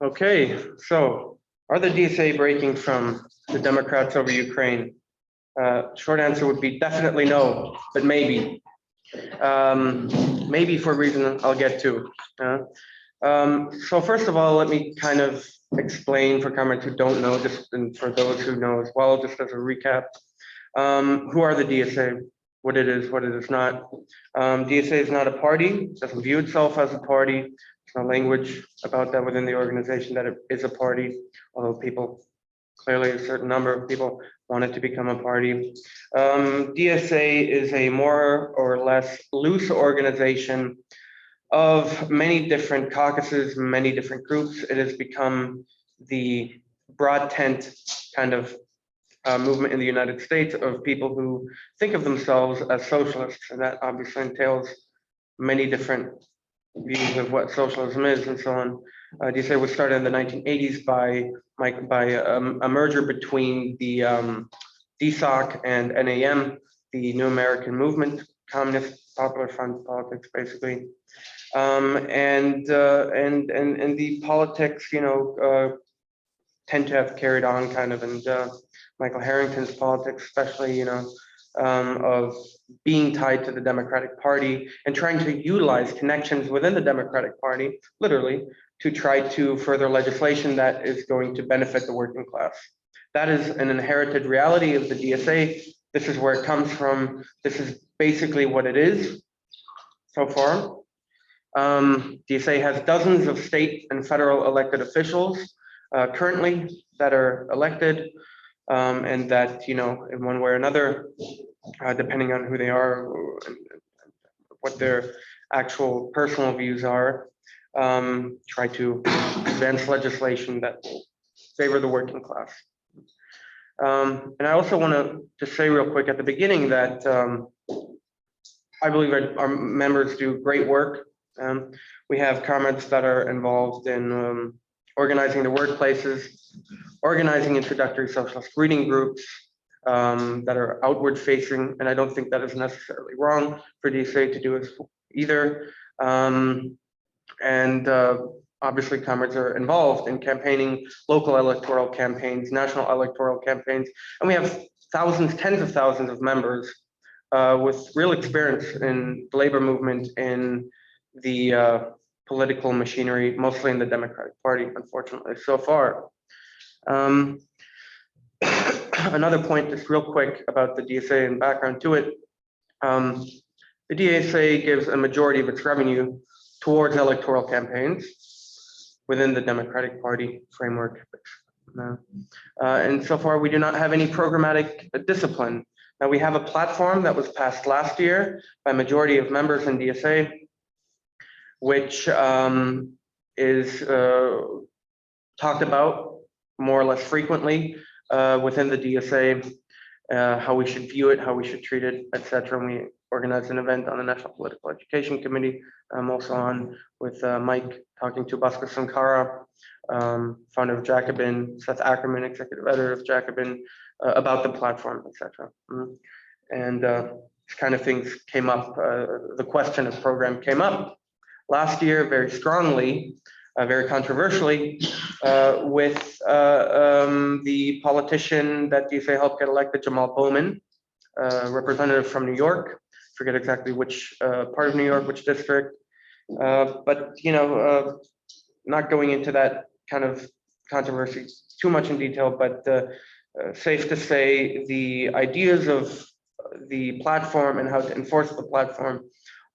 Okay, so are the DSA breaking from the Democrats over Ukraine? Short answer would be definitely no, but maybe. Maybe for a reason I'll get to. So first of all, let me kind of explain for comrades who don't know, just and for those who know as well, just as a recap. Who are the DSA? What it is, what it is not. DSA is not a party, doesn't view itself as a party. There's no language about that within the organization that it is a party, although people, clearly a certain number of people want it to become a party. DSA is a more or less loose organization of many different caucuses, many different groups. It has become the broad tent kind of movement in the United States of people who think of themselves as socialists, and that obviously entails many different views of what socialism is and so on. DSA was started in the 1980s by a merger between the DSOC and NAM, the New American Movement, Communist Popular Front politics, basically. And the politics, tend to have carried on kind of, and Michael Harrington's politics, especially, of being tied to the Democratic Party and trying to utilize connections within the Democratic Party, literally, to try to further legislation that is going to benefit the working class. That is an inherited reality of the DSA. This is where it comes from. This is basically what it is so far. DSA has dozens of state and federal elected officials currently that are elected, and that, in one way or another, depending on who they are and what their actual personal views are, try to advance legislation that will favor the working class. And I also want to say real quick at the beginning that I believe our members do great work. We have comrades that are involved in organizing the workplaces, organizing introductory socialist reading groups that are outward facing, and I don't think that is necessarily wrong for DSA to do it either. Obviously comrades are involved in campaigning, local electoral campaigns, national electoral campaigns, and we have thousands, tens of thousands of members with real experience in the labor movement, in the political machinery, mostly in the Democratic Party, unfortunately, so far. Another point, just real quick, about the DSA and background to it. The DSA gives a majority of its revenue towards electoral campaigns within the Democratic Party framework. And so far, we do not have any programmatic discipline. Now, we have a platform that was passed last year by majority of members in DSA, which is talked about more or less frequently within the DSA, how we should view it, how we should treat it, etc. And we organized an event on the National Political Education Committee. I'm also on with Mike, talking to Bhaskar Sankara, founder of Jacobin, Seth Ackerman, executive editor of Jacobin, about the platform, etc. And these kind of things came up. The question of program came up last year very strongly, very controversially, with the politician that DSA helped get elected, Jamal Bowman, representative from New York. Forget exactly which part of New York, which district, but not going into that kind of controversy too much in detail, but safe to say the ideas of the platform and how to enforce the platform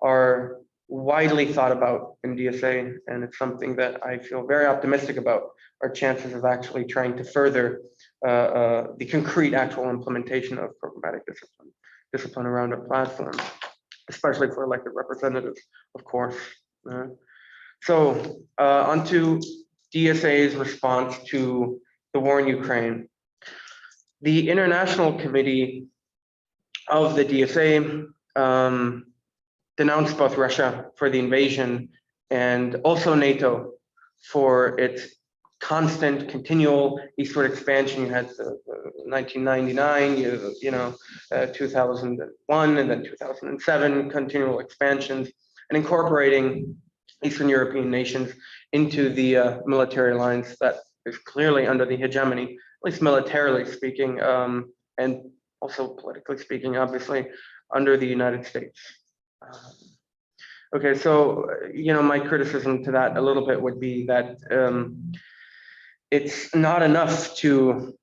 are widely thought about in DSA, and it's something that I feel very optimistic about our chances of actually trying to further the concrete actual implementation of programmatic discipline around our platform, especially for elected representatives, of course. So onto DSA's response to the war in Ukraine. The International Committee of the DSA denounced both Russia for the invasion and also NATO for its constant, continual eastward expansion. You had 1999, 2001, and then 2007, continual expansions, and incorporating Eastern European nations into the military alliance that is clearly under the hegemony, at least militarily speaking, and also politically speaking, obviously, under the United States. Okay, so, my criticism to that a little bit would be that it's not enough to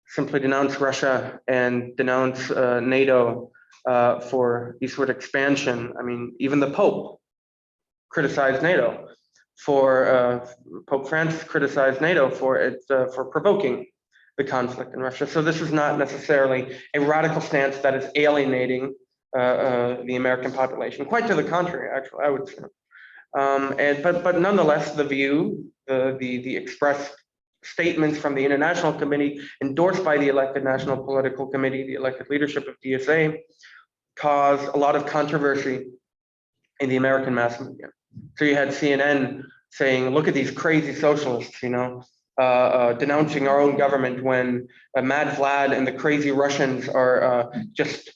simply denounce Russia and denounce NATO for eastward expansion. I mean, even the Pope criticized NATO for Pope Francis criticized NATO for provoking the conflict in Russia. So this is not necessarily a radical stance that is alienating the American population. Quite to the contrary, actually, I would say. But nonetheless, the view, the expressed statements from the International Committee, endorsed by the elected National Political Committee, the elected leadership of DSA, caused a lot of controversy in the American mass media. So you had CNN saying, "Look at these crazy socialists," denouncing our own government when Mad Vlad and the crazy Russians are just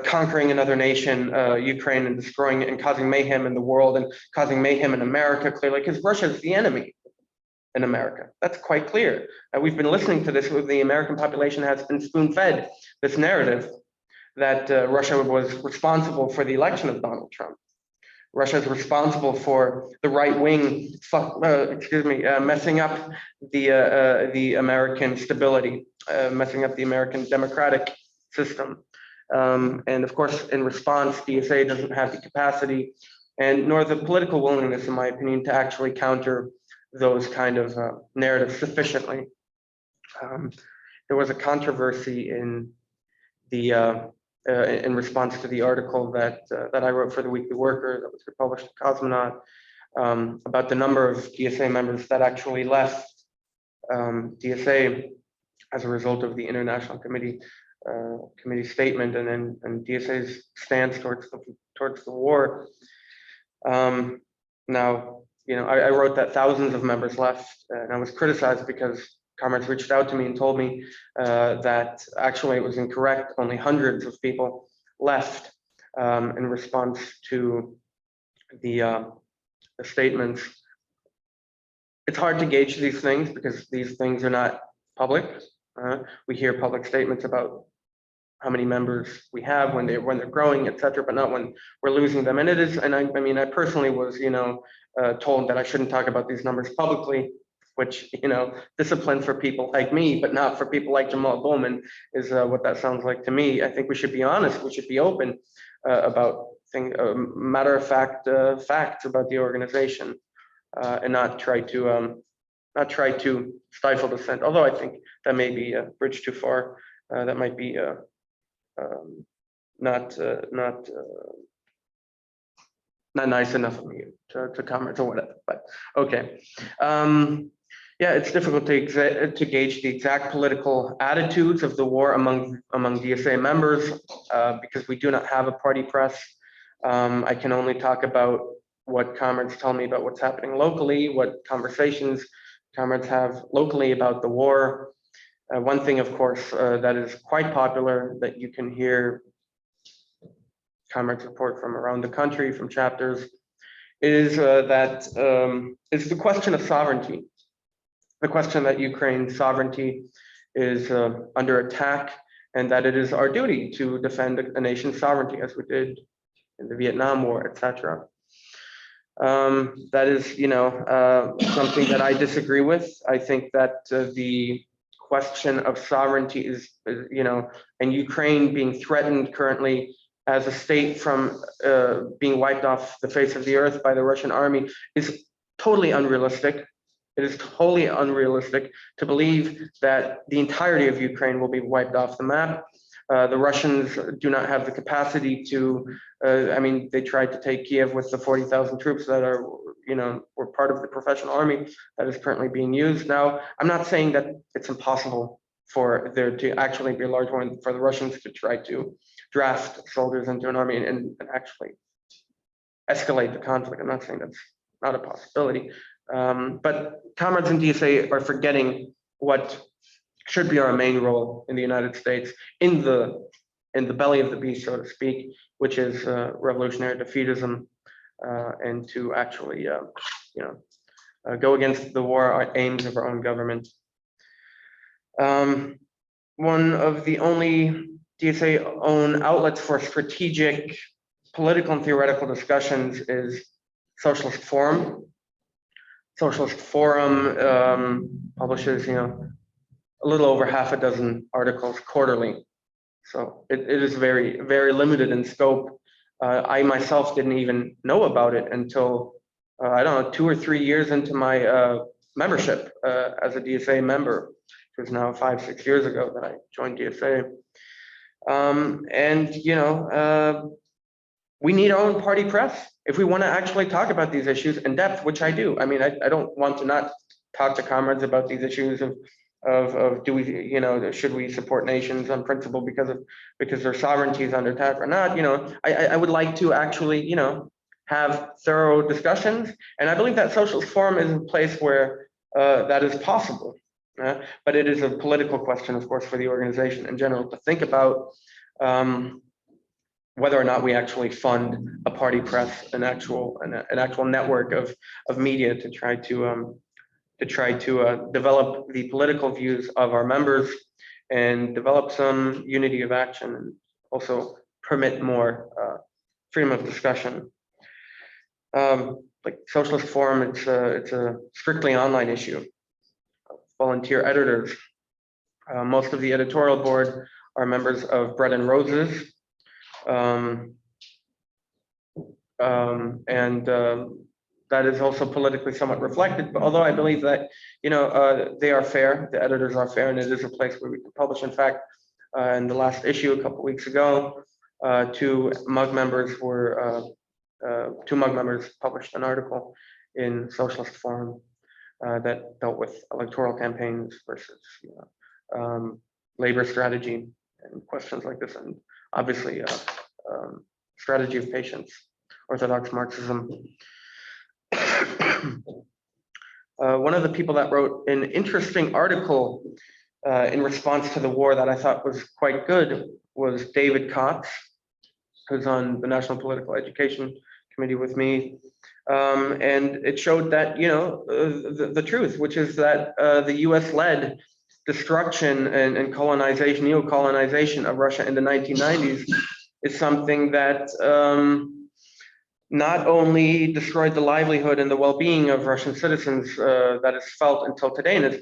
conquering another nation, Ukraine, and destroying it and causing mayhem in the world and causing mayhem in America, clearly, because Russia is the enemy in America. That's quite clear. We've been listening to this. The American population has been spoon-fed this narrative that Russia was responsible for the election of Donald Trump. Russia is responsible for the right wing, messing up the American stability, messing up the American democratic system. And of course, in response, DSA doesn't have the capacity and nor the political willingness, in my opinion, to actually counter those kind of narratives sufficiently. There was a controversy in the in response to the article that I wrote for the Weekly Worker that was published in Cosmonaut about the number of DSA members that actually left DSA as a result of the International Committee statement and DSA's stance towards the war. Now, I wrote that thousands of members left, and I was criticized because comrades reached out to me and told me that actually it was incorrect. Only hundreds of people left in response to the statements. It's hard to gauge these things because these things are not public. We hear public statements about how many members we have when they're growing, etc., but not when we're losing them. And it is, and I mean, I personally was, told that I shouldn't talk about these numbers publicly, which, discipline for people like me, but not for people like Jamal Bowman, is what that sounds like to me. I think we should be honest. We should be open about matter of fact facts about the organization, and not try to stifle dissent. Although I think that may be a bridge too far. That might be not nice enough of me to comment or whatever. But okay, yeah, it's difficult to gauge the exact political attitudes of the war among DSA members because we do not have a party press. I can only talk about what comrades tell me about what's happening locally, what conversations comrades have locally about the war. One thing, of course, that is quite popular that you can hear comrades report from around the country, from chapters, is that it's the question of sovereignty. The question that Ukraine's sovereignty is under attack, and that it is our duty to defend a nation's sovereignty, as we did in the Vietnam War, etc. That is, something that I disagree with. I think that the question of sovereignty is, and Ukraine being threatened currently as a state from being wiped off the face of the earth by the Russian army is totally unrealistic. It is totally unrealistic to believe that the entirety of Ukraine will be wiped off the map. The Russians do not have the capacity to, they tried to take Kiev with the 40,000 troops that were part of the professional army that is currently being used. Now, I'm not saying that it's impossible for there to actually be a large one for the Russians to try to draft soldiers into an army and actually escalate the conflict. I'm not saying that's not a possibility. But comrades in DSA are forgetting what should be our main role in the United States, in the belly of the beast, so to speak, which is revolutionary defeatism. and to actually, go against the war aims of our own government. One of the only DSA-owned outlets for strategic, political, and theoretical discussions is Socialist Forum. Socialist Forum publishes, a little over half a dozen articles quarterly. So it is very, very limited in scope. I myself didn't even know about it until, I don't know, 2 or 3 years into my membership as a DSA member. It was now 5, 6 years ago that I joined DSA. We need our own party press if we want to actually talk about these issues in depth, which I do. I mean, I don't want to not talk to comrades about these issues of do we, should we support nations on principle because their sovereignty is under attack or not. I would like to actually, have thorough discussions, and I believe that Socialist Forum is a place where that is possible. But it is a political question, of course, for the organization in general to think about whether or not we actually fund a party press, an actual network of media to try to develop the political views of our members and develop some unity of action, and also permit more freedom of discussion. Like Socialist Forum, it's a strictly online issue. Volunteer editors. Most of the editorial board are members of Bread and Roses. That is also politically somewhat reflected, but although I believe that, they are fair, the editors are fair, and it is a place where we can publish. In fact, in the last issue a couple weeks ago, two MUG members published an article in Socialist Forum that dealt with electoral campaigns versus labor strategy and questions like this, and obviously strategy of patience, orthodox Marxism. One of the people that wrote an interesting article in response to the war that I thought was quite good was David Kotz, who's on the National Political Education Committee with me. And it showed that, the truth, which is that the US-led destruction and colonization, neo-colonization of Russia in the 1990s is something that not only destroyed the livelihood and the well-being of Russian citizens that is felt until today, and it's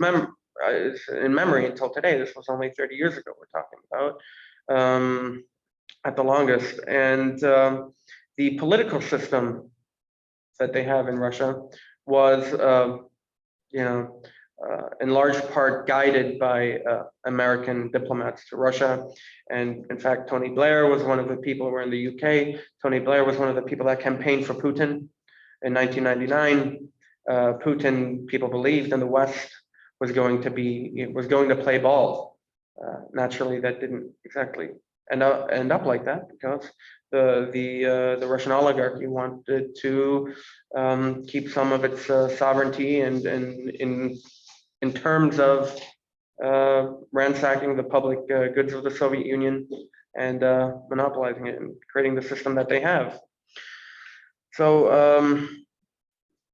in memory until today. This was only 30 years ago we're talking about, at the longest. And the political system that they have in Russia was, in large part guided by American diplomats to Russia. And in fact, Tony Blair was one of the people who were in the UK. Tony Blair was one of the people that campaigned for Putin in 1999. Putin, people believed in the West, was going to play ball. Naturally, that didn't exactly end up like that, because the Russian oligarchy wanted to keep some of its sovereignty and in terms of ransacking the public goods of the Soviet Union and monopolizing it and creating the system that they have. So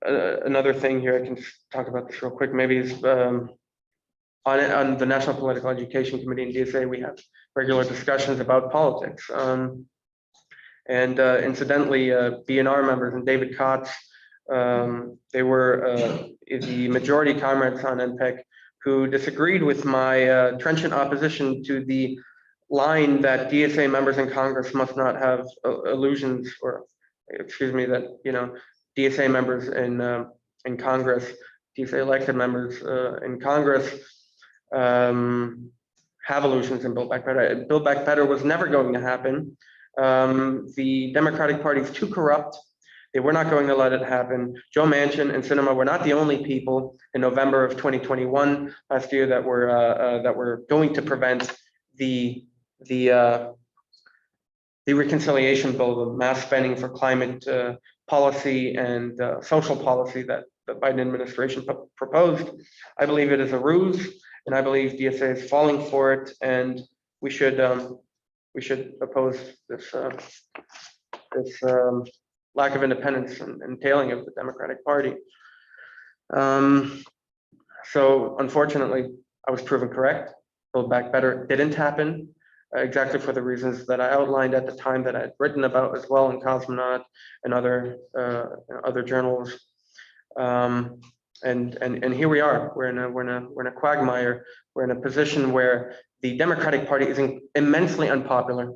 another thing here, I can just talk about this real quick, maybe is on the National Political Education Committee in DSA, we have regular discussions about politics. Incidentally, BNR members and David Kotz, they were the majority comrades on NPEC who disagreed with my trenchant opposition to the line that DSA members in Congress must not have illusions, or excuse me, that DSA members in Congress, DSA elected members in Congress have illusions in Build Back Better. Build Back Better was never going to happen. The Democratic Party is too corrupt. They were not going to let it happen. Joe Manchin and Sinema were not the only people in November of 2021 last year that were going to prevent the reconciliation bill, the mass spending for climate policy and social policy that the Biden administration proposed. I believe it is a ruse, and I believe DSA is falling for it, and we should oppose this lack of independence and tailing of the Democratic Party. So unfortunately, I was proven correct. Build Back Better didn't happen, exactly for the reasons that I outlined at the time, that I had written about as well in Cosmonaut and other journals. And here we are. We're in a quagmire. We're in a position where the Democratic Party is immensely unpopular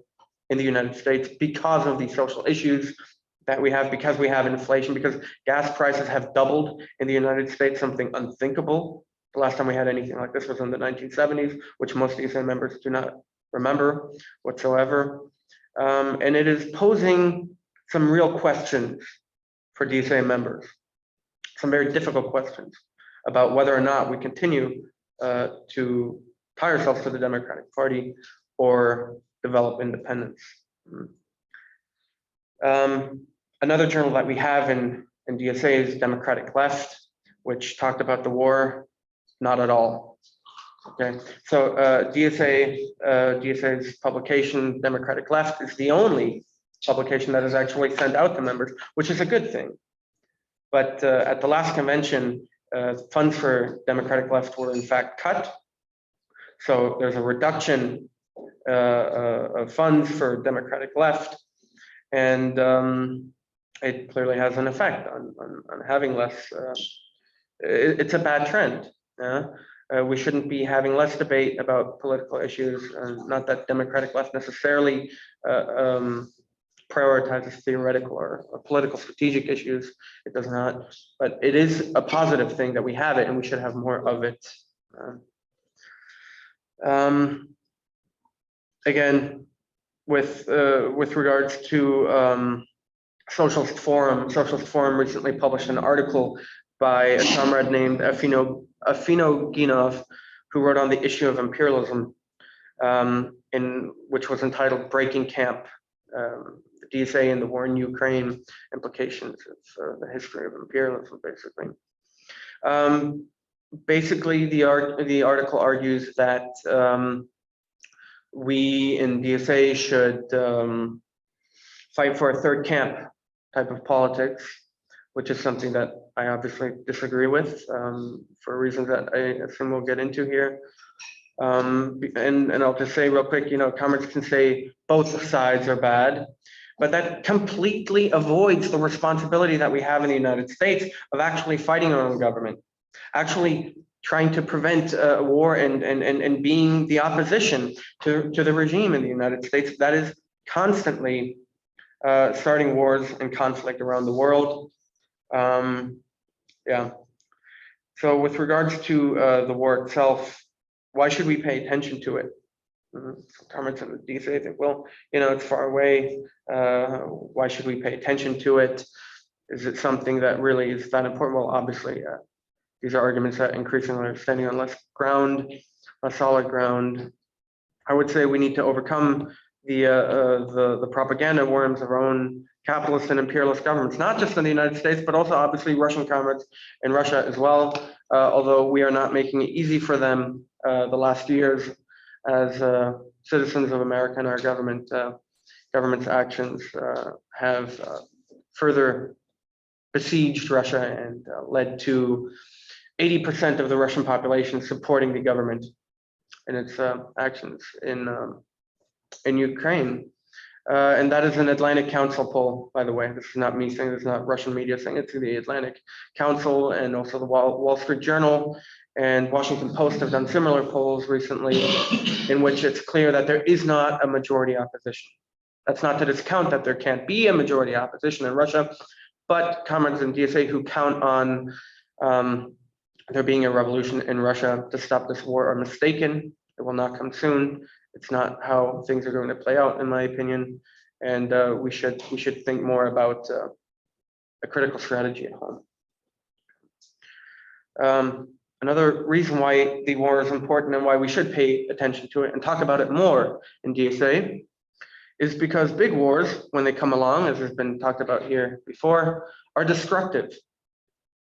in the United States because of the social issues that we have, because we have inflation, because gas prices have doubled in the United States, something unthinkable. The last time we had anything like this was in the 1970s, which most DSA members do not remember whatsoever. And it is posing some real questions for DSA members, some very difficult questions about whether or not we continue to tie ourselves to the Democratic Party or develop independence. Another journal that we have in DSA is Democratic Left, which talked about the war. Not at all. Okay, so DSA's publication, Democratic Left, is the only publication that is actually sent out to members, which is a good thing. But at the last convention, funds for Democratic Left were in fact cut. So there's a reduction of funds for Democratic Left, and it clearly has an effect on having less. It's a bad trend. We shouldn't be having less debate about political issues, not that Democratic Left necessarily prioritizes theoretical or political strategic issues. It does not, but it is a positive thing that we have it, and we should have more of it. Again, with regards to Socialist Forum recently published an article by a comrade named Afino Ginov, who wrote on the issue of imperialism, which was entitled "Breaking Camp: The DSA and the War in Ukraine, Implications of the History of Imperialism." Basically, the article argues that we in DSA should fight for a third camp type of politics, which is something that I obviously disagree with for reasons that I assume we'll get into here. And I'll just say real quick, comrades can say both sides are bad, but that completely avoids the responsibility that we have in the United States of actually fighting our own government, actually trying to prevent a war and being the opposition to the regime in the United States that is constantly starting wars and conflict around the world. Yeah. So with regards to the war itself, why should we pay attention to it? Some comments in the DSA think, well, it's far away. Why should we pay attention to it? Is it something that really is that important? Well, obviously, these are arguments that increasingly are standing on less solid ground. I would say we need to overcome the propaganda worms of our own capitalist and imperialist governments, not just in the United States, but also obviously Russian comrades in Russia as well. Although we are not making it easy for them the last years, as citizens of America and our government's actions have further besieged Russia and led to 80% of the Russian population supporting the government in its actions in Ukraine. And that is an Atlantic Council poll, by the way. This is not me saying, this is not Russian media saying, it's the Atlantic Council and also the Wall Street Journal and Washington Post have done similar polls recently in which it's clear that there is not a majority opposition. That's not to discount that there can't be a majority opposition in Russia, but comrades in DSA who count on there being a revolution in Russia to stop this war are mistaken. It will not come soon. It's not how things are going to play out, in my opinion. And we should think more about a critical strategy at home. Another reason why the war is important and why we should pay attention to it and talk about it more in DSA is because big wars, when they come along, as has been talked about here before, are destructive.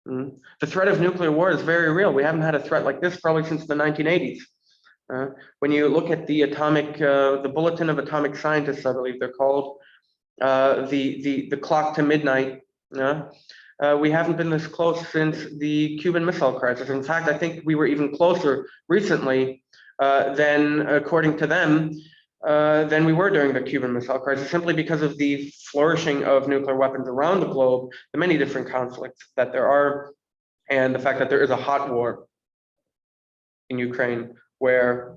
The threat of nuclear war is very real. We haven't had a threat like this probably since the 1980s. When you look at the Bulletin of Atomic Scientists, I believe they're called, the clock to midnight. We haven't been this close since the Cuban Missile Crisis. In fact, I think we were even closer recently than, according to them, than we were during the Cuban Missile Crisis, simply because of the flourishing of nuclear weapons around the globe, the many different conflicts that there are, and the fact that there is a hot war in Ukraine where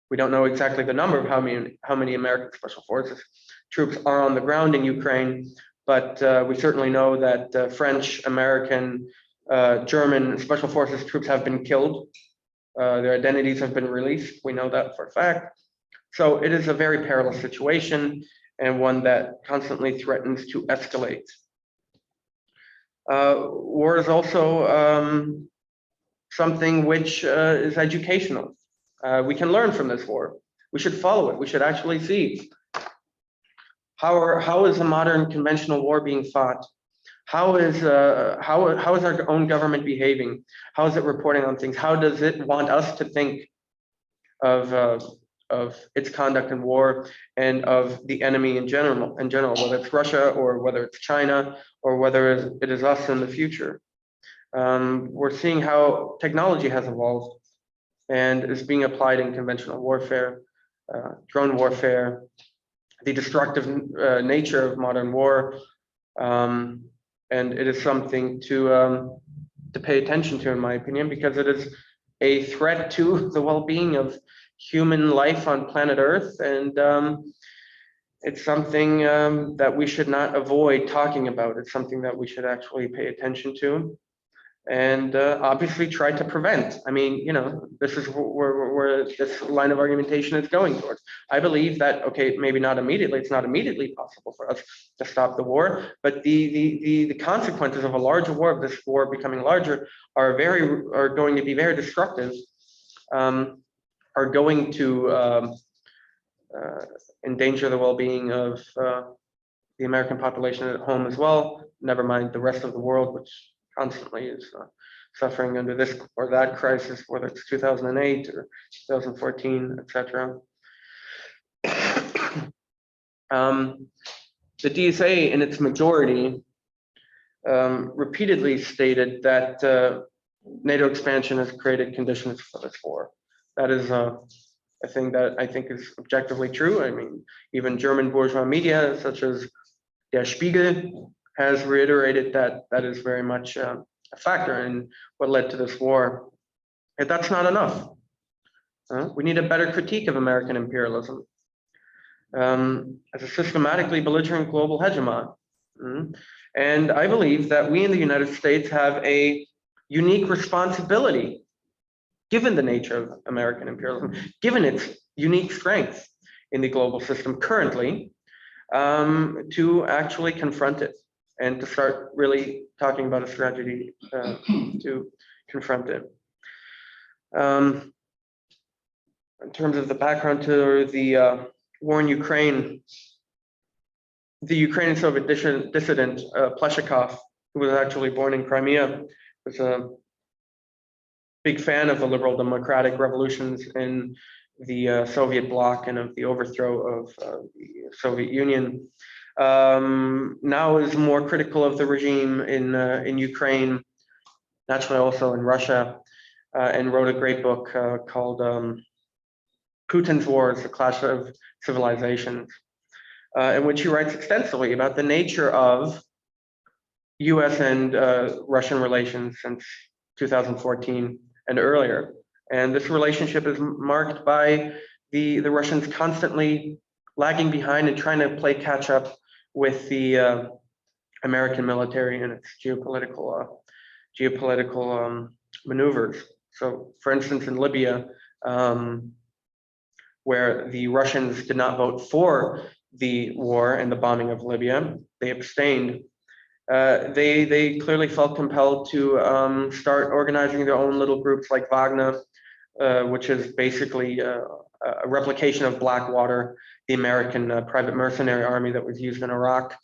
we don't know exactly the number of how many American Special Forces troops are on the ground in Ukraine, but we certainly know that French, American, German Special Forces troops have been killed. Their identities have been released. We know that for a fact. So it is a very perilous situation and one that constantly threatens to escalate. War is also something which is educational. We can learn from this war. We should follow it. We should actually see how is a modern conventional war being fought? How is our own government behaving? How is it reporting on things? How does it want us to think of its conduct in war and of the enemy in general, whether it's Russia or whether it's China or whether it is us in the future? We're seeing how technology has evolved and is being applied in conventional warfare, drone warfare, the destructive nature of modern war, and it is something to pay attention to, in my opinion, because it is a threat to the well-being of human life on planet Earth, and it's something that we should not avoid talking about. It's something that we should actually pay attention to, and obviously try to prevent. I mean, you know, this is where this line of argumentation is going towards. I believe that, okay, maybe not immediately, it's not immediately possible for us to stop the war, but the consequences of a larger war, of this war becoming larger, are going to be very destructive, are going to endanger the well-being of the American population at home as well, never mind the rest of the world, which constantly is suffering under this or that crisis, whether it's 2008 or 2014, etc. The DSA, in its majority, repeatedly stated that NATO expansion has created conditions for this war. That is a thing that I think is objectively true. I mean, even German bourgeois media, such as Der Spiegel, has reiterated that that is very much a factor in what led to this war. And that's not enough. We need a better critique of American imperialism as a systematically belligerent global hegemon. And I believe that we in the United States have a unique responsibility, given the nature of American imperialism, given its unique strength in the global system currently, to actually confront it and to start really talking about a strategy to confront it. In terms of the background to the war in Ukraine, the Ukrainian Soviet dissident Pleshikov, who was actually born in Crimea, was a big fan of the liberal democratic revolutions in the Soviet bloc and of the overthrow of the Soviet Union. Now is more critical of the regime in Ukraine, naturally also in Russia, and wrote a great book called Putin's Wars, The Clash of Civilizations, in which he writes extensively about the nature of US and Russian relations since 2014 and earlier. And this relationship is marked by the Russians constantly lagging behind and trying to play catch up with the American military and its geopolitical maneuvers. So, for instance, in Libya, where the Russians did not vote for the war and the bombing of Libya, they abstained. They clearly felt compelled to start organizing their own little groups like Wagner, which is basically a replication of Blackwater, the American private mercenary army that was used in Iraq.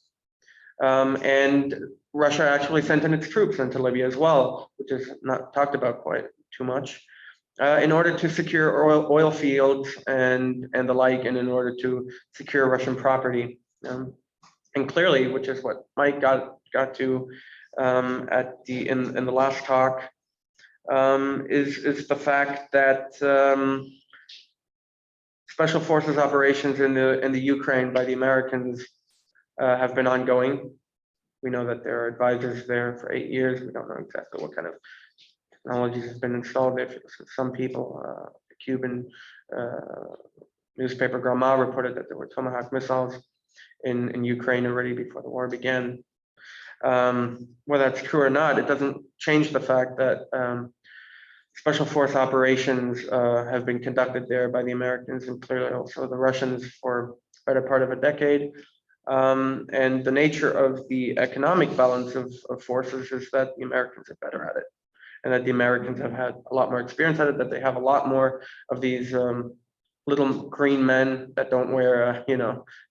And Russia actually sent in its troops into Libya as well, which is not talked about quite too much, in order to secure oil fields and the like, and in order to secure Russian property And clearly, which is what Mike got to in the last talk, is the fact that special forces operations in the Ukraine by the Americans have been ongoing. We know that there are advisors there for 8 years. We don't know exactly what kind of technologies have been installed there. Some people, the Cuban newspaper Grama reported that there were Tomahawk missiles in Ukraine already before the war began. Whether that's true or not, it doesn't change the fact that special force operations have been conducted there by the Americans and clearly also the Russians for the better part of a decade. And the nature of the economic balance of forces is that the Americans are better at it, and that the Americans have had a lot more experience at it, that they have a lot more of these little green men that don't wear,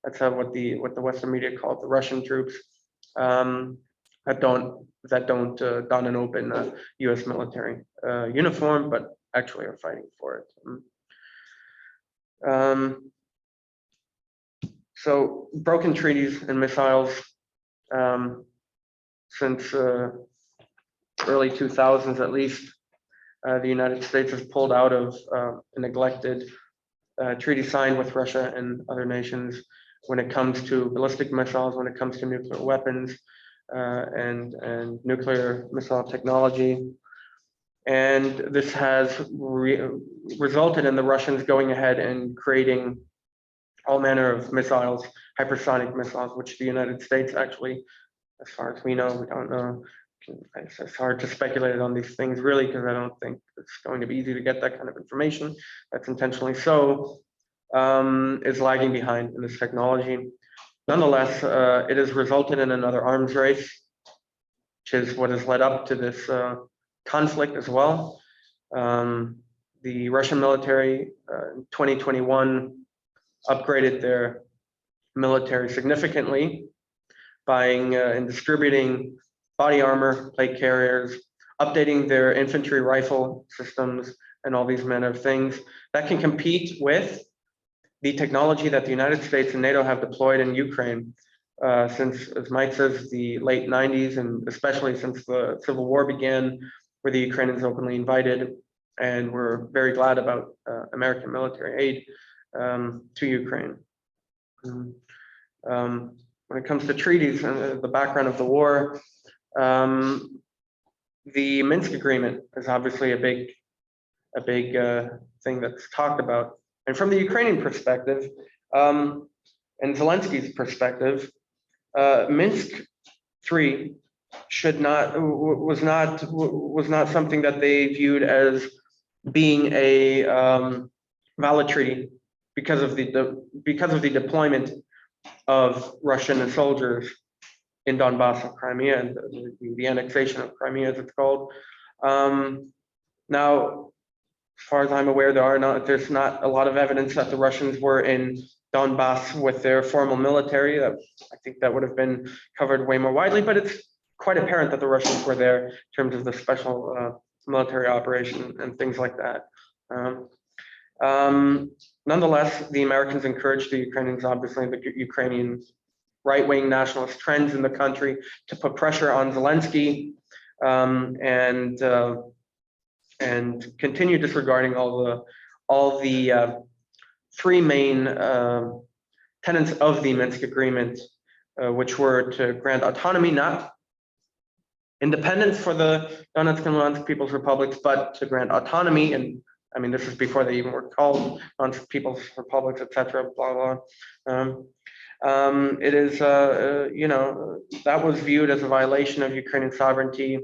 that's what the Western media called the Russian troops, that don't don an open U.S. military uniform, but actually are fighting for it. So broken treaties and missiles since early 2000s at least. The United States has pulled out of a neglected treaty signed with Russia and other nations when it comes to ballistic missiles, when it comes to nuclear weapons and nuclear missile technology. And this has resulted in the Russians going ahead and creating all manner of missiles, hypersonic missiles, which the United States actually, as far as we know, we don't know. It's hard to speculate on these things really, because I don't think it's going to be easy to get that kind of information. That's intentionally so, is lagging behind in this technology. Nonetheless, it has resulted in another arms race, which is what has led up to this conflict as well. The Russian military in 2021 upgraded their military significantly, buying and distributing body armor, plate carriers, updating their infantry rifle systems, and all these manner of things that can compete with the technology that the United States and NATO have deployed in Ukraine since, as Mike says, the late 90s, and especially since the Civil War began, where the Ukrainians openly invited, and we're very glad about American military aid to Ukraine. When it comes to treaties and the background of the war, the Minsk agreement is obviously a big thing that's talked about. And from the Ukrainian perspective, and Zelensky's perspective, Minsk III was not something that they viewed as being a valid treaty because of the deployment of Russian soldiers in Donbass and Crimea, and the annexation of Crimea, as it's called. Now, as far as I'm aware, there's not a lot of evidence that the Russians were in Donbass with their formal military. I think that would have been covered way more widely, but it's quite apparent that the Russians were there in terms of the special military operation and things like that. Nonetheless, the Americans encouraged the Ukrainians, obviously the Ukrainian right-wing nationalist trends in the country, to put pressure on Zelensky and continue disregarding all the three main tenets of the Minsk agreement, which were to grant autonomy, not independence for the Donetsk and Luhansk People's Republics, but to grant autonomy. And I mean, this is before they even were called Donetsk People's Republics, etc. Blah blah. It is, that was viewed as a violation of Ukrainian sovereignty.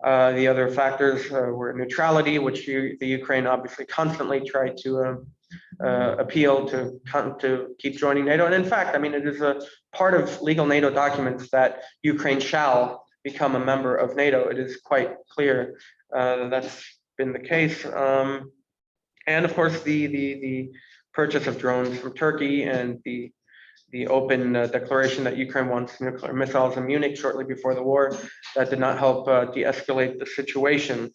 The other factors were neutrality, which the Ukraine obviously constantly tried to appeal to keep joining NATO. And in fact, I mean, it is a part of legal NATO documents that Ukraine shall become a member of NATO. It is quite clear that's been the case. And of course, the purchase of drones from Turkey and the open declaration that Ukraine wants nuclear missiles in Munich shortly before the war, that did not help de-escalate the situation.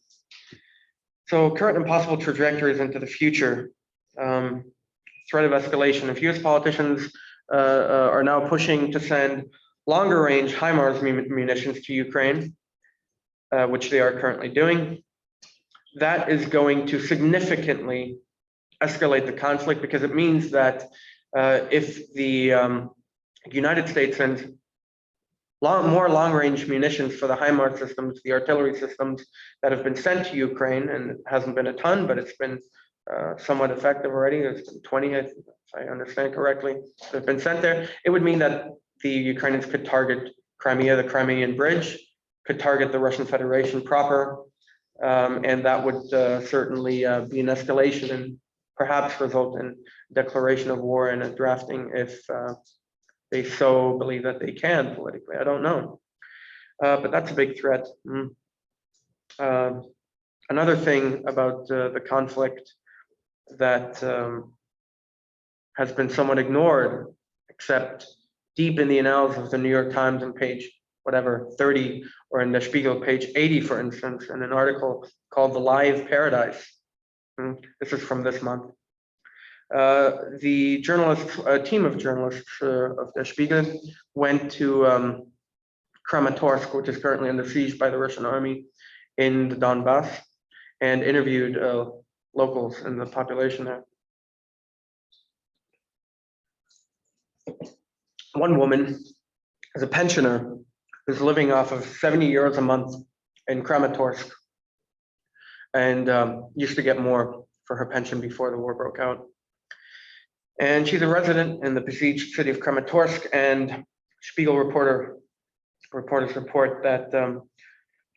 So current and possible trajectories into the future. Threat of escalation. If US politicians are now pushing to send longer range HIMARS munitions to Ukraine, which they are currently doing. That is going to significantly escalate the conflict, because it means that if the United States sends more long-range munitions for the HIMARS systems, the artillery systems that have been sent to Ukraine, and it hasn't been a ton, but it's been somewhat effective already. There's been 20, if I understand correctly, that have been sent there. It would mean that the Ukrainians could target Crimea, the Crimean Bridge, could target the Russian Federation proper, and that would certainly be an escalation and perhaps result in declaration of war and a drafting if they so believe that they can politically. I don't know, but that's a big threat. Another thing about the conflict that has been somewhat ignored, except deep in the annals of the New York Times on page whatever 30, or in the Spiegel page 80, for instance, in an article called "The Live Paradise." This is from this month. The journalists, a team of journalists of the Spiegel, went to Kramatorsk, which is currently under siege by the Russian army in the Donbass, and interviewed locals in the population there. One woman is a pensioner who's living off of 70 euros a month in Kramatorsk, and used to get more for her pension before the war broke out. And she's a resident in the besieged city of Kramatorsk, and Spiegel reporters report that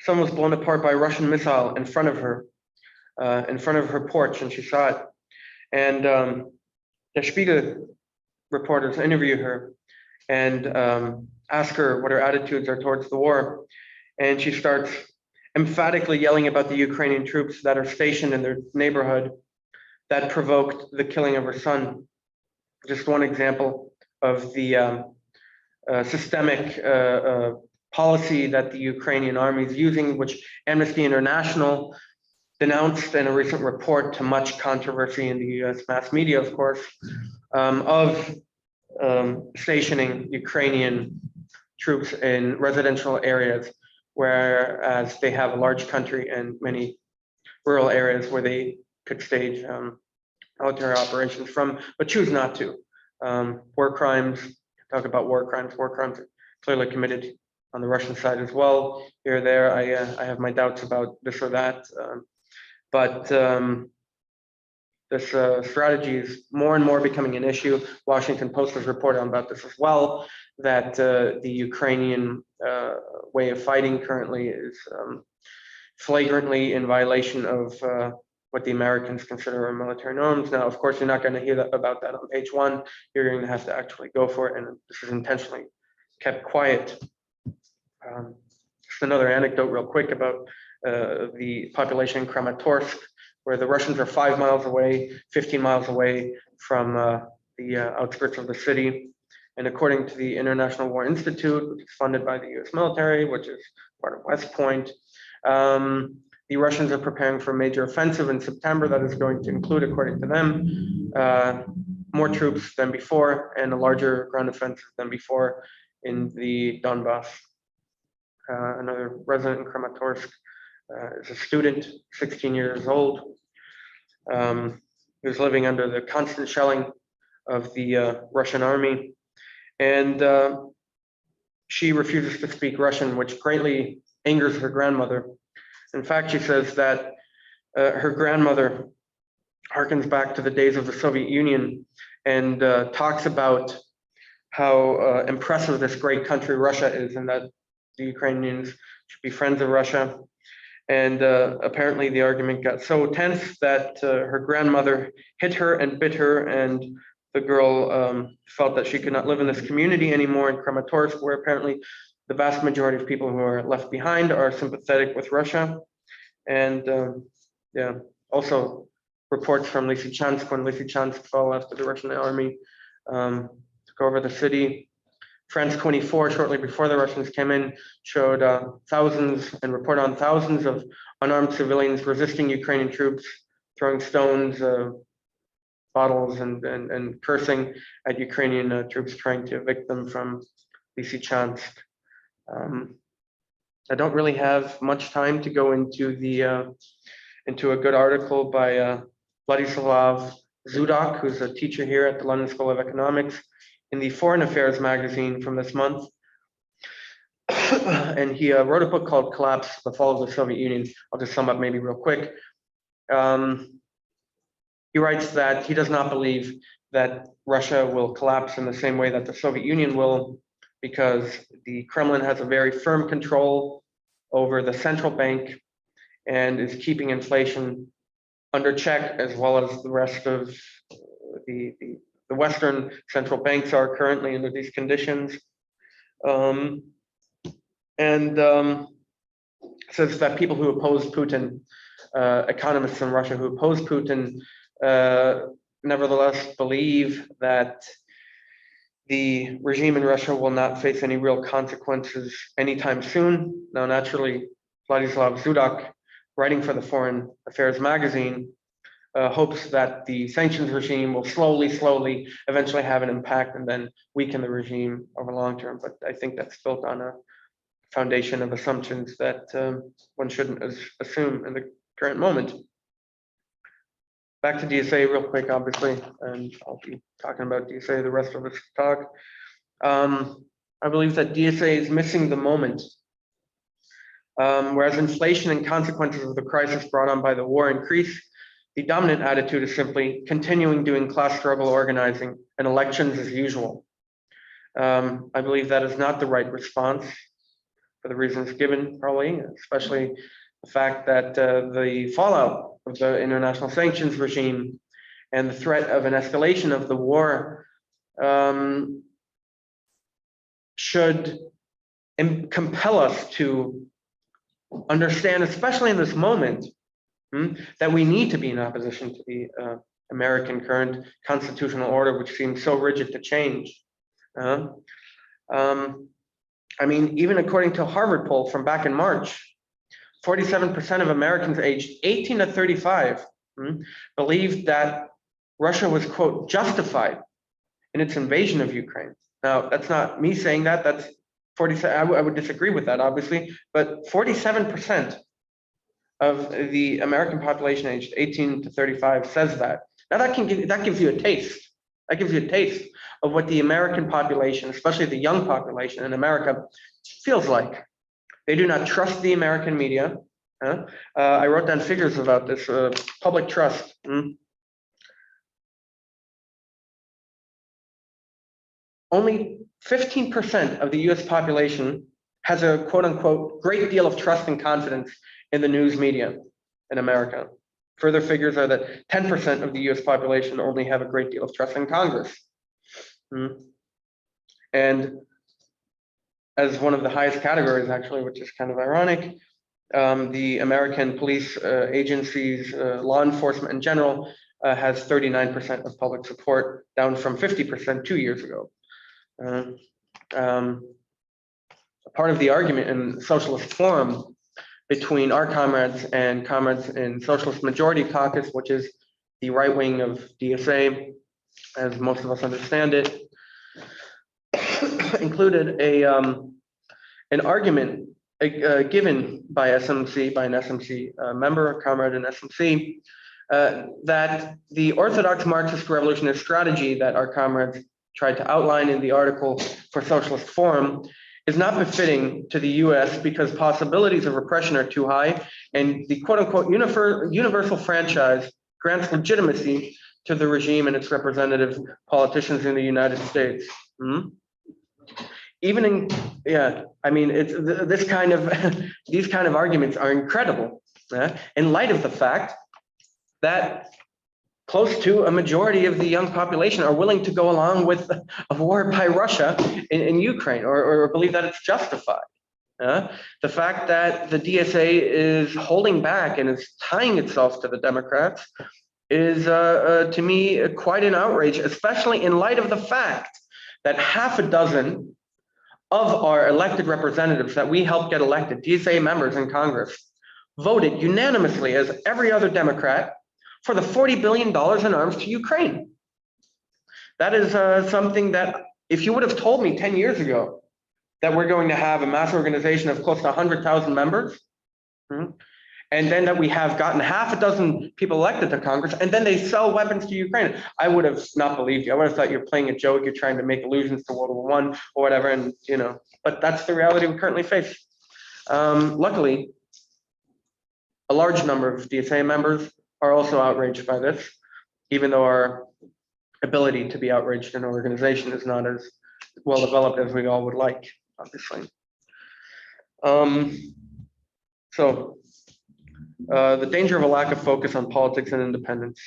someone was blown apart by a Russian missile in front of her porch, and she saw it. And the Spiegel reporters interview her and ask her what her attitudes are towards the war. And she starts emphatically yelling about the Ukrainian troops that are stationed in their neighborhood that provoked the killing of her son. Just one example of the systemic policy that the Ukrainian army is using, which Amnesty International denounced in a recent report, to much controversy in the US mass media, of course, of stationing Ukrainian troops in residential areas, whereas they have a large country and many rural areas where they could stage military operations from, but choose not to. War crimes, talk about war crimes are clearly committed on the Russian side as well. Here or there, I have my doubts about this or that, but this strategy is more and more becoming an issue. Washington Post has reported on about this as well, that the Ukrainian way of fighting currently is flagrantly in violation of what the Americans consider military norms. Now, of course, you're not going to hear about that on page one. You're going to have to actually go for it, and this is intentionally kept quiet. Just another anecdote real quick about the population in Kramatorsk, where the Russians are 5 miles away, 15 miles away from the outskirts of the city. And according to the International War Institute, which is funded by the US military, which is part of West Point, the Russians are preparing for a major offensive in September that is going to include, according to them, more troops than before and a larger ground offensive than before in the Donbass. Another resident in Kramatorsk is a student, 16 years old, who's living under the constant shelling of the Russian army. And she refuses to speak Russian, which greatly angers her grandmother. In fact, she says that her grandmother harkens back to the days of the Soviet Union and talks about how impressive this great country Russia is, and that the Ukrainians should be friends of Russia. And apparently the argument got so tense that her grandmother hit her and bit her, and the girl felt that she could not live in this community anymore in Kramatorsk, where apparently the vast majority of people who are left behind are sympathetic with Russia. And yeah, also reports from Lysychansk, when Lysychansk fell after the Russian army took over the city. France 24, shortly before the Russians came in, showed thousands and reported on thousands of unarmed civilians resisting Ukrainian troops, throwing stones, bottles and cursing at Ukrainian troops trying to evict them from Lysychansk. I don't really have much time to go into into a good article by Vladislav Zudok, who's a teacher here at the London School of Economics, in the Foreign Affairs magazine from this month. And he wrote a book called Collapse, the Fall of the Soviet Union. I'll just sum up maybe real quick. He writes that he does not believe that Russia will collapse in the same way that the Soviet Union will, because the Kremlin has a very firm control over the central bank and is keeping inflation under check, as well as the rest of the Western central banks are currently under these conditions. Says that people who oppose Putin, economists in Russia who oppose Putin, nevertheless believe that the regime in Russia will not face any real consequences anytime soon. Now, naturally, Vladislav Zudok, writing for the Foreign Affairs magazine, hopes that the sanctions regime will slowly, eventually have an impact and then weaken the regime over long term. But I think that's built on a foundation of assumptions that one shouldn't assume in the current moment. Back to DSA real quick, obviously, and I'll be talking about DSA the rest of this talk. I believe that DSA is missing the moment. Whereas inflation and consequences of the crisis brought on by the war increase, the dominant attitude is simply continuing doing class struggle organizing and elections as usual. I believe that is not the right response for the reasons given, probably, especially the fact that the fallout of the international sanctions regime and the threat of an escalation of the war should compel us to understand, especially in this moment, that we need to be in opposition to the American current constitutional order, which seems so rigid to change. I mean, even according to a Harvard poll from back in March, 47% of Americans aged 18 to 35 believed that Russia was, quote, justified in its invasion of Ukraine. Now, that's not me saying that, that's 47, I would disagree with that, obviously, but 47% of the American population aged 18 to 35 says that. Now that gives you a taste. That gives you a taste of what the American population, especially the young population in America, feels like. They do not trust the American media. I wrote down figures about this, public trust. Only 15% of the US population has a quote unquote great deal of trust and confidence in the news media in America. Further figures are that 10% of the US population only have a great deal of trust in Congress. And as one of the highest categories, actually, which is kind of ironic, the American police agencies, law enforcement in general, has 39% of public support, down from 50% 2 years ago. Part of the argument in Socialist Forum between our comrades and comrades in Socialist Majority Caucus, which is the right wing of DSA, as most of us understand it, included an argument given by SMC, by an SMC member, a comrade in SMC, that the orthodox Marxist revolutionary strategy that our comrades tried to outline in the article for Socialist Forum is not befitting to the US because possibilities of repression are too high, and the quote unquote universal franchise grants legitimacy to the regime and its representative politicians in the United States. Even in, I mean, it's this kind of, these kind of arguments are incredible in light of the fact that close to a majority of the young population are willing to go along with a war by Russia in Ukraine, or believe that it's justified. The fact that the DSA is holding back and is tying itself to the Democrats is, to me, quite an outrage, especially in light of the fact that half a dozen of our elected representatives that we helped get elected, DSA members in Congress, voted unanimously, as every other Democrat, for the $40 billion in arms to Ukraine. That is something that if you would have told me 10 years ago that we're going to have a mass organization of close to 100,000 members, and then that we have gotten half a dozen people elected to Congress, and then they sell weapons to Ukraine, I would have not believed you. I would have thought you're playing a joke, you're trying to make allusions to World War I or whatever, and but that's the reality we currently face. Luckily, a large number of DSA members are also outraged by this, even though our ability to be outraged in an organization is not as well developed as we all would like, obviously. The danger of a lack of focus on politics and independence.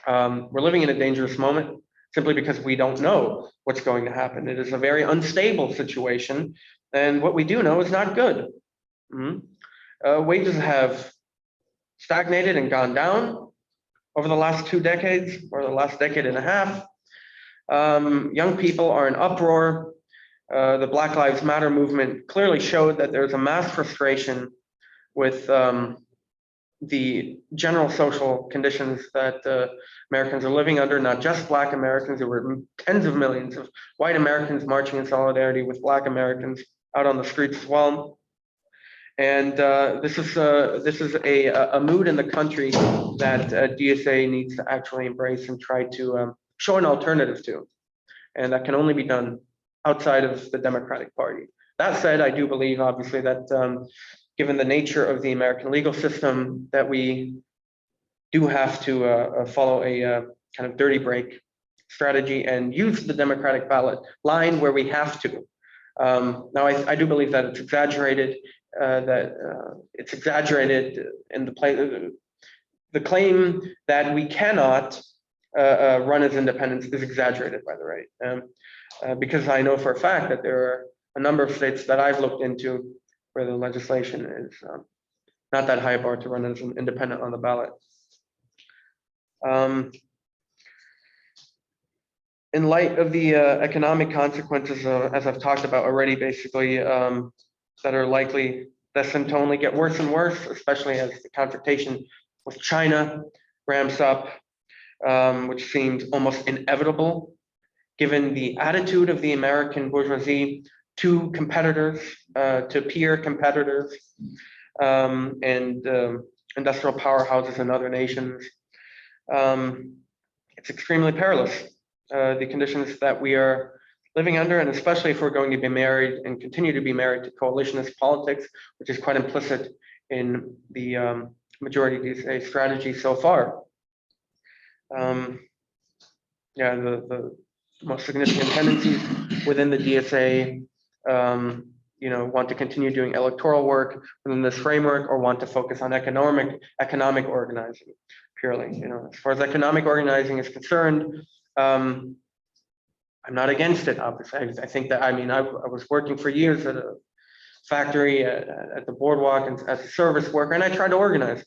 We're living in a dangerous moment simply because we don't know what's going to happen. It is a very unstable situation, and what we do know is not good. Wages have stagnated and gone down over the last 2 decades, or the last decade and a half. Young people are in uproar. The Black Lives Matter movement clearly showed that there's a mass frustration with the general social conditions that Americans are living under, not just Black Americans. There were tens of millions of white Americans marching in solidarity with Black Americans out on the streets as well. And this is a mood in the country that DSA needs to actually embrace and try to show an alternative to. And that can only be done outside of the Democratic Party. That said, I do believe, obviously, that given the nature of the American legal system, that we do have to follow a kind of dirty break strategy and use the Democratic ballot line where we have to. Now, I do believe that it's exaggerated, in the claim that we cannot run as independents is exaggerated by the right. Because I know for a fact that there are a number of states that I've looked into where the legislation is not that high a bar to run as an independent on the ballot. In light of the economic consequences, as I've talked about already, basically, that are likely destined to only get worse and worse, especially as the confrontation with China ramps up, which seems almost inevitable, given the attitude of the American bourgeoisie to competitors, to peer competitors, and industrial powerhouses in other nations. It's extremely perilous, the conditions that we are living under, and especially if we're going to be married and continue to be married to coalitionist politics, which is quite implicit in the majority DSA strategy so far. Yeah, the most significant tendencies within the DSA, want to continue doing electoral work within this framework, or want to focus on economic organizing purely. As far as economic organizing is concerned, I'm not against it, obviously. I think that, I was working for years at a factory at the boardwalk and as a service worker, and I tried to organize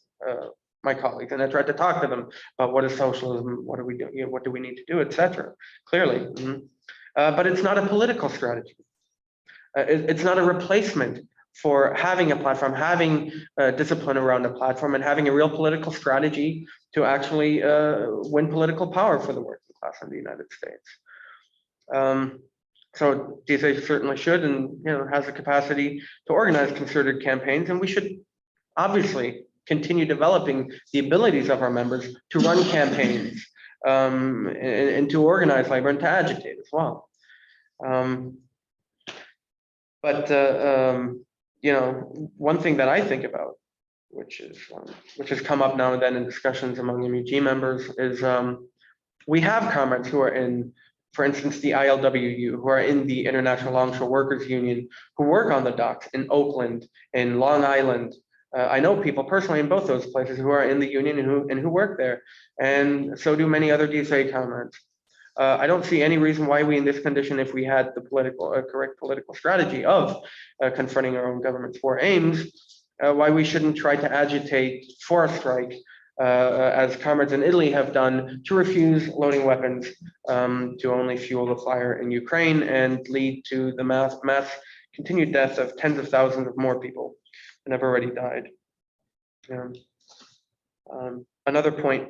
my colleagues, and I tried to talk to them about what is socialism, what do we do, what do we need to do, etc. Clearly, but it's not a political strategy. It's not a replacement for having a platform, having discipline around a platform, and having a real political strategy to actually win political power for the working class in the United States. So DSA certainly should, and has the capacity to organize concerted campaigns, and we should obviously continue developing the abilities of our members to run campaigns, and to organize labor and to agitate as well. One thing that I think about, which has come up now and then in discussions among MEG members, is we have comrades who are in, for instance, the ILWU, who are in the International Longshore Workers Union, who work on the docks in Oakland, in Long Island. I know people personally in both those places who are in the union and who work there, and so do many other DSA comrades. I don't see any reason why we, in this condition, if we had the correct political strategy of confronting our own government's four aims, why we shouldn't try to agitate for a strike, as comrades in Italy have done, to refuse loading weapons, to only fuel the fire in Ukraine and lead to the mass continued death of tens of thousands of more people than have already died. Another point,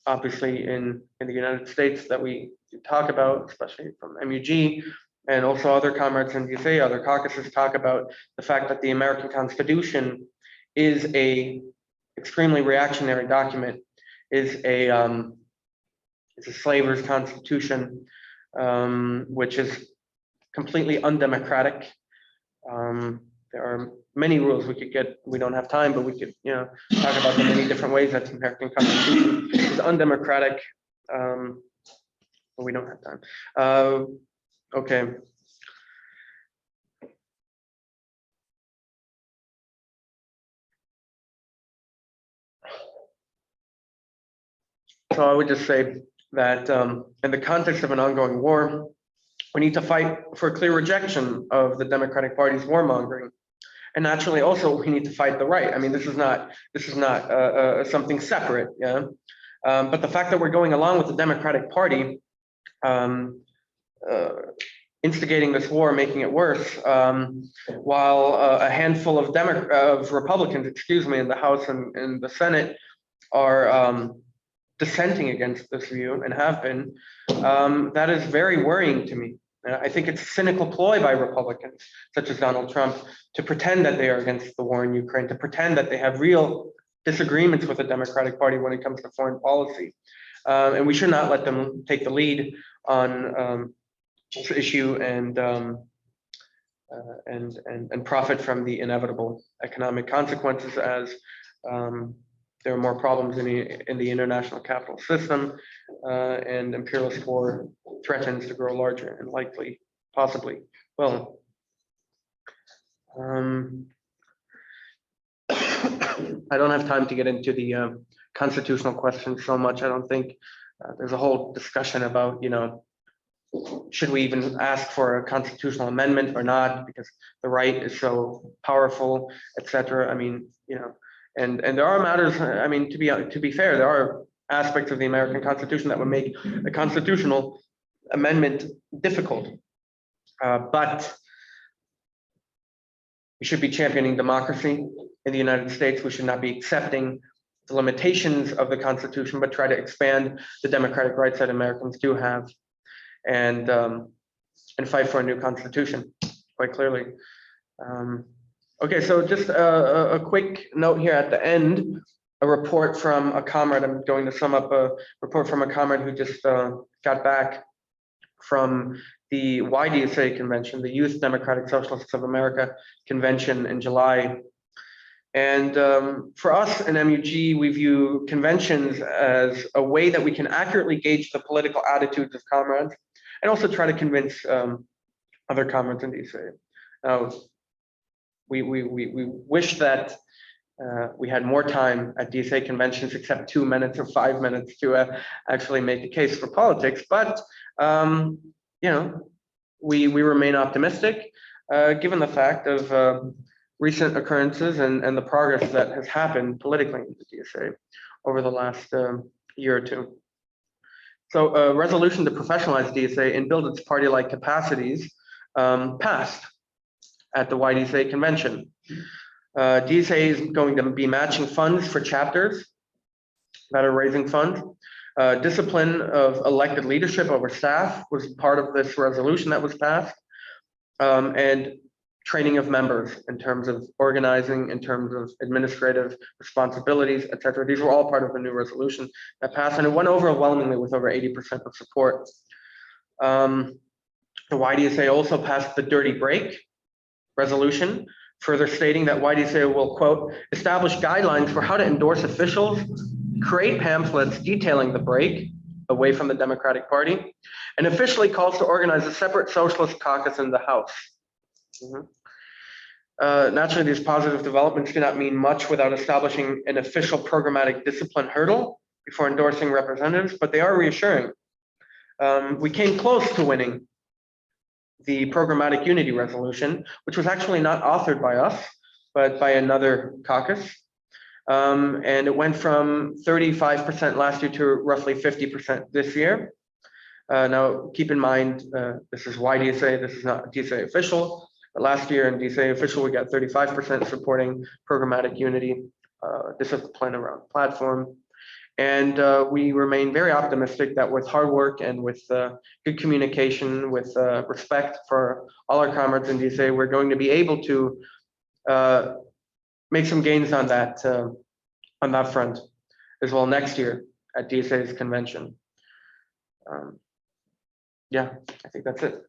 obviously, in the United States that we talk about, especially from MUG, and also other comrades in DSA, other caucuses talk about the fact that the American Constitution is a extremely reactionary document, is a slaver's constitution, which is completely undemocratic. There are many rules we could get. We don't have time, but we could, talk about the many different ways that the American Constitution is undemocratic. But we don't have time. Okay. So I would just say that in the context of an ongoing war, we need to fight for a clear rejection of the Democratic Party's warmongering, and naturally, also we need to fight the right. I mean, this is not something separate, yeah. But the fact that we're going along with the Democratic Party, instigating this war, making it worse, while a handful of Republicans, in the House and in the Senate are dissenting against this view and have been, that is very worrying to me. I think it's a cynical ploy by Republicans, such as Donald Trump, to pretend that they are against the war in Ukraine, to pretend that they have real disagreements with the Democratic Party when it comes to foreign policy. And we should not let them take the lead on this issue and profit from the inevitable economic consequences, as there are more problems in the international capital system, and imperialist war threatens to grow larger and likely, possibly, well. I don't have time to get into the constitutional questions so much. I don't think there's a whole discussion about, should we even ask for a constitutional amendment or not, because the right is so powerful, etc. I mean, and there are matters. I mean, to be fair, there are aspects of the American Constitution that would make a constitutional amendment difficult, but we should be championing democracy in the United States. We should not be accepting the limitations of the Constitution, but try to expand the democratic rights that Americans do have, and fight for a new constitution, quite clearly. Okay, so just a quick note here at the end, a report from a comrade. I'm going to sum up a report from a comrade who just got back from the YDSA convention, the Youth Democratic Socialists of America convention in July. And for us in MUG, we view conventions as a way that we can accurately gauge the political attitudes of comrades, and also try to convince other comrades in DSA. We wish that we had more time at DSA conventions, except 2 minutes or 5 minutes, to actually make a case for politics. But we remain optimistic, given the fact of recent occurrences and the progress that has happened politically in the DSA over the last year or two. So a resolution to professionalize DSA and build its party-like capacities passed at the YDSA convention. DSA is going to be matching funds for chapters that are raising funds. Discipline of elected leadership over staff was part of this resolution that was passed, and training of members in terms of organizing, in terms of administrative responsibilities, etc. These were all part of the new resolution that passed, and it went overwhelmingly with over 80% of support. The YDSA also passed the dirty break resolution, further stating that YDSA will, quote, establish guidelines for how to endorse officials, create pamphlets detailing the break away from the Democratic Party, and officially calls to organize a separate socialist caucus in the House. Naturally, these positive developments do not mean much without establishing an official programmatic discipline hurdle before endorsing representatives, but they are reassuring. We came close to winning the programmatic unity resolution, which was actually not authored by us, but by another caucus. And it went from 35% last year to roughly 50% this year. Now, keep in mind, this is YDSA, this is not DSA official. But last year in DSA official, we got 35% supporting programmatic unity, discipline around platform, And we remain very optimistic that with hard work and with good communication, with respect for all our comrades in DSA, we're going to be able to make some gains on that front as well next year at DSA's convention. Yeah, I think that's it.